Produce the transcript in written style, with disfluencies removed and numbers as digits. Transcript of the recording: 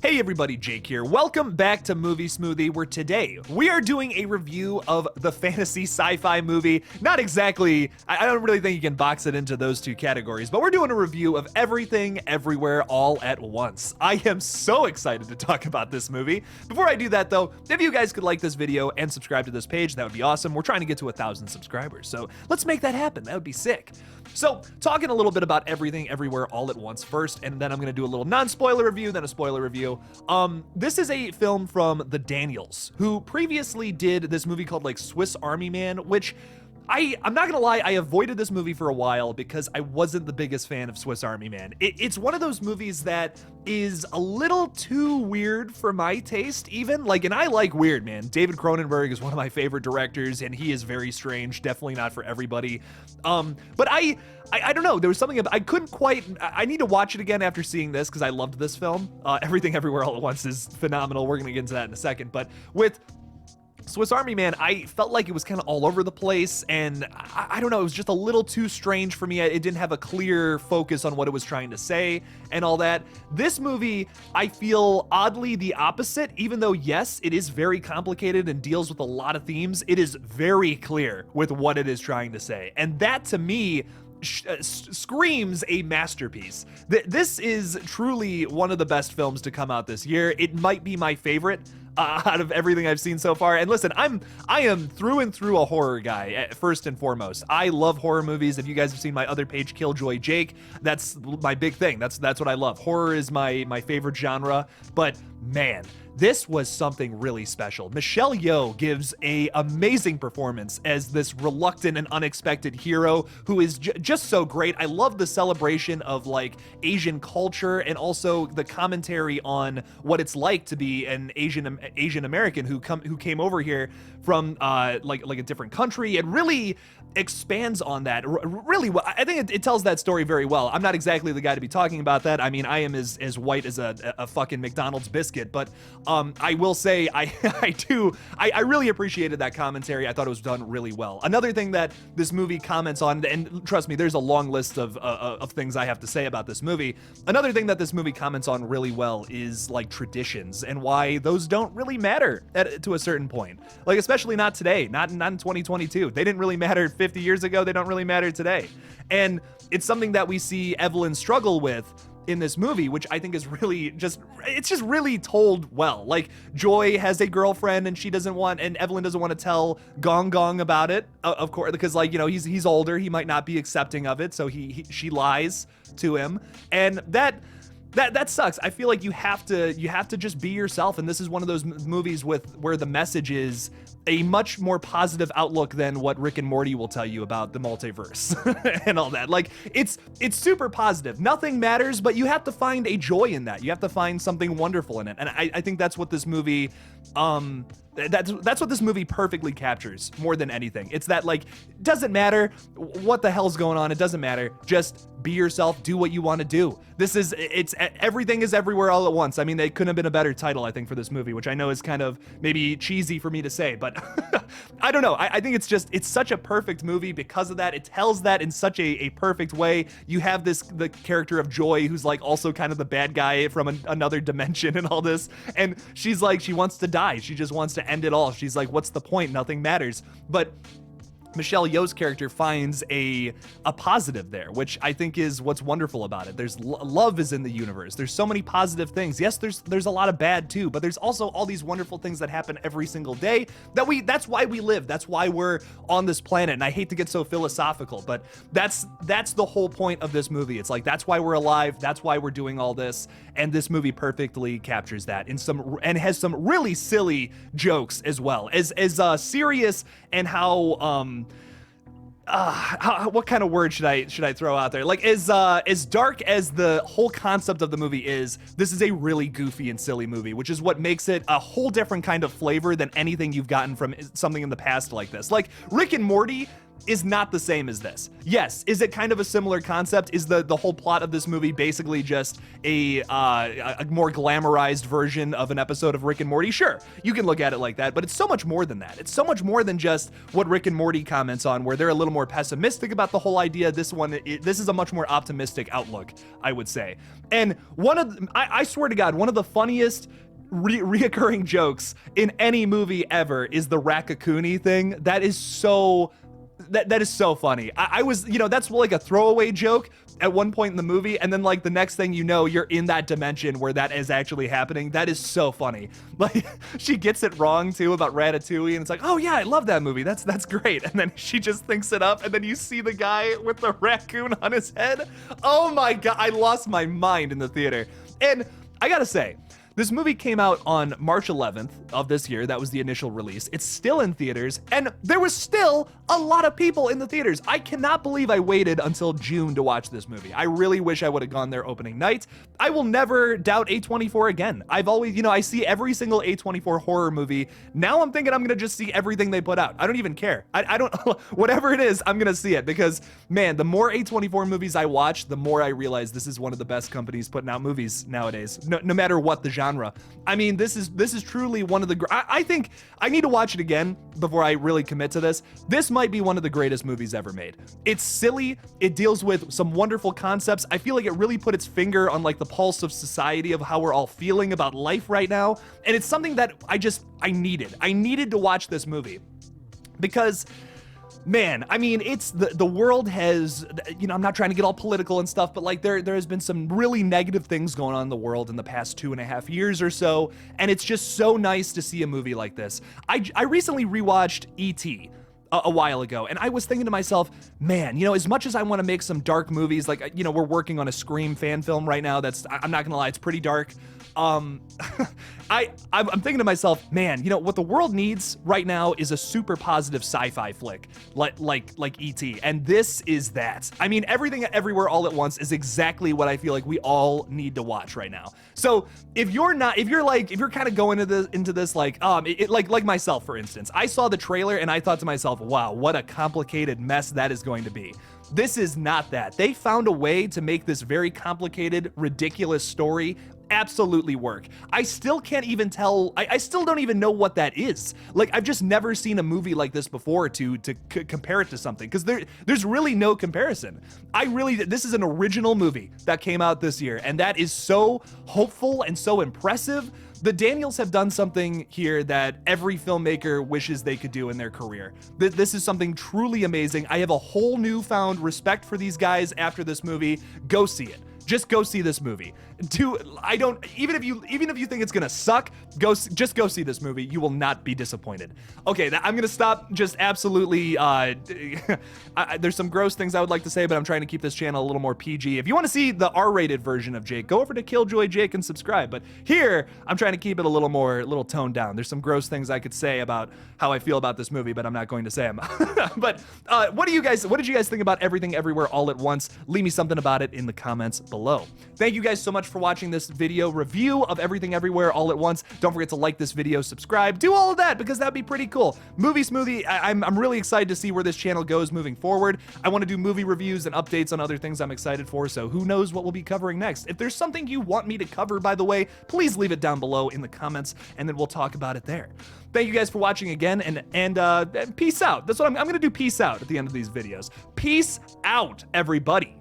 Hey everybody, Jake here. Welcome back to Movie Smoothie, where today we are doing a review of the fantasy sci-fi movie. Not exactly, I don't really think you can box it into those two categories, but we're doing a review of Everything, Everywhere, All at Once. I am so excited to talk about this movie. Before I do that though, if you guys could like this video and subscribe to this page, that would be awesome. We're trying to get to 1,000 subscribers, so let's make that happen. That would be sick. So, talking a little bit about Everything, Everywhere, All at Once first, and then I'm gonna do a little non-spoiler review, then a spoiler review. This is a film from the Daniels, who previously did this movie called like Swiss Army Man, which I'm not gonna lie, I avoided this movie for a while because I wasn't the biggest fan of Swiss Army Man. It's one of those movies that is a little too weird for my taste, even. Like, and I like weird, man. David Cronenberg is one of my favorite directors, and he is very strange, definitely not for everybody. But I don't know, there was something about, I couldn't quite, I need to watch it again after seeing this because I loved this film. Everything Everywhere All at Once is phenomenal. We're gonna get into that in a second, but with Swiss Army Man, I felt like it was kind of all over the place, and I don't know, it was just a little too strange for me. It didn't have a clear focus on what it was trying to say and all that. This movie, I feel oddly the opposite, even though yes, it is very complicated and deals with a lot of themes, it is very clear with what it is trying to say. And that to me screams a masterpiece. This is truly one of the best films to come out this year. It might be my favorite out of everything I've seen so far. And listen, I am through and through a horror guy, first and foremost. I love horror movies. If you guys have seen my other page, KillJoy Jake, that's my big thing. That's what I love. Horror is my favorite genre, but man, this was something really special. Michelle Yeoh gives a amazing performance as this reluctant and unexpected hero who is just so great. I love the celebration of like Asian culture and also the commentary on what it's like to be an Asian American who came over here from like a different country, and really expands on that really well. I think it tells that story very well. I'm not exactly the guy to be talking about that. I mean, I am as white as a fucking McDonald's biscuit, but I will say I really appreciated that commentary. I thought it was done really well. Another thing that this movie comments on, and trust me, there's a long list of things I have to say about this movie. Another thing that this movie comments on really well is like traditions and why those don't really matter to a certain point. Like, especially not today, not in 2022. They didn't really matter 50 years ago. They don't really matter today. And it's something that we see Evelyn struggle with in this movie, which I think is really it's just really told well. Like, Joy has a girlfriend and and Evelyn doesn't want to tell Gong Gong about it, of course, because like, you know, he's older, he might not be accepting of it, so she lies to him, and that sucks. I feel like you have to just be yourself, and this is one of those movies where the message is a much more positive outlook than what Rick and Morty will tell you about the multiverse and all that. Like, it's super positive. Nothing matters, but you have to find a joy in that. You have to find something wonderful in it, and I think that's what this movie that's what this movie perfectly captures more than anything. It's that, like, doesn't matter what the hell's going on, it doesn't matter, just be yourself, do what you want to do. It's Everything is Everywhere All at Once. I mean, they couldn't have been a better title, I think, for this movie, which I know is kind of maybe cheesy for me to say, but I don't know. I think it's such a perfect movie because of that. It tells that in such a perfect way. You have the character of Joy, who's like also kind of the bad guy from another dimension and all this, and she's like, she wants to die. She just wants to end it all. She's like, what's the point? Nothing matters. But Michelle Yeoh's character finds a positive there, which I think is what's wonderful about it. There's love is in the universe. There's so many positive things. Yes, there's a lot of bad too, but there's also all these wonderful things that happen every single day that's why we live. That's why we're on this planet. And I hate to get so philosophical, but that's the whole point of this movie. It's like, that's why we're alive. That's why we're doing all this. And this movie perfectly captures that and has some really silly jokes as well, as serious, and how what kind of word should I throw out there? Like, as dark as the whole concept of the movie is, this is a really goofy and silly movie, which is what makes it a whole different kind of flavor than anything you've gotten from something in the past like this. Like, Rick and Morty is not the same as this. Yes, is it kind of a similar concept? Is the whole plot of this movie basically just a more glamorized version of an episode of Rick and Morty? Sure, you can look at it like that, but it's so much more than that. It's so much more than just what Rick and Morty comments on, where they're a little more pessimistic about the whole idea. This is a much more optimistic outlook, I would say. And I swear to God, one of the funniest reoccurring jokes in any movie ever is the Raccacoonie thing. That is so funny. I was, that's like a throwaway joke at one point in the movie, and then like the next thing you know, you're in that dimension where that is actually happening. That is so funny. Like, she gets it wrong too about Ratatouille, and it's like, oh yeah, I love that movie. That's great. And then she just thinks it up, and then you see the guy with the raccoon on his head. Oh my God, I lost my mind in the theater. And I gotta say, this movie came out on March 11th of this year. That was the initial release. It's still in theaters, and there was still a lot of people in the theaters. I cannot believe I waited until June to watch this movie. I really wish I would have gone there opening night. I will never doubt A24 again. I've always, I see every single A24 horror movie. Now I'm thinking I'm gonna just see everything they put out. I don't even care. I don't, whatever it is, I'm gonna see it, because man, the more A24 movies I watch, the more I realize this is one of the best companies putting out movies nowadays, no matter what the genre. I mean, this is truly one of the, I think I need to watch it again before I really commit to this. This might be one of the greatest movies ever made. It's silly. It deals with some wonderful concepts. I feel like it really put its finger on like the pulse of society, of how we're all feeling about life right now. And it's something that I needed to watch this movie, because man, I mean, it's the world has, I'm not trying to get all political and stuff, but like there has been some really negative things going on in the world in the past 2.5 years or so, and it's just so nice to see a movie like this. I recently rewatched E.T. a while ago, and I was thinking to myself, man, as much as I want to make some dark movies, like, we're working on a Scream fan film right now that's, I'm not gonna lie, it's pretty dark. I'm thinking to myself, man, what the world needs right now is a super positive sci-fi flick, like E.T., and this is that. I mean, Everything Everywhere All at Once is exactly what I feel like we all need to watch right now. So if you're kind of going into this like myself, for instance, I saw the trailer and I thought to myself, wow, what a complicated mess that is going to be. This is not that. They found a way to make this very complicated, ridiculous story absolutely work. I still can't even tell, I still don't even know what that is. Like, I've just never seen a movie like this before to compare it to something, because there's really no comparison. This is an original movie that came out this year, and that is so hopeful and so impressive. The Daniels have done something here that every filmmaker wishes they could do in their career. This is something truly amazing. I have a whole newfound respect for these guys after this movie. Go see it. Just go see this movie. Even if you think it's gonna suck, just go see this movie. You will not be disappointed. Okay, I'm gonna stop. Just absolutely, there's some gross things I would like to say, but I'm trying to keep this channel a little more PG. If you want to see the R-rated version of Jake, go over to KillJoy Jake and subscribe. But here, I'm trying to keep it a little toned down. There's some gross things I could say about how I feel about this movie, but I'm not going to say them. But what did you guys think about Everything Everywhere All at Once? Leave me something about it in the comments below. Thank you guys so much for watching this video review of Everything Everywhere All at Once. Don't forget to like this video, subscribe, do all of that, because that'd be pretty cool. Movie Smoothie, I'm really excited to see where this channel goes moving forward. I want to do movie reviews and updates on other things I'm excited for, so who knows what we'll be covering next. If there's something you want me to cover, by the way, please leave it down below in the comments, and then we'll talk about it there. Thank you guys for watching again, and peace out. That's what I'm gonna do, peace out at the end of these videos. Peace out, everybody.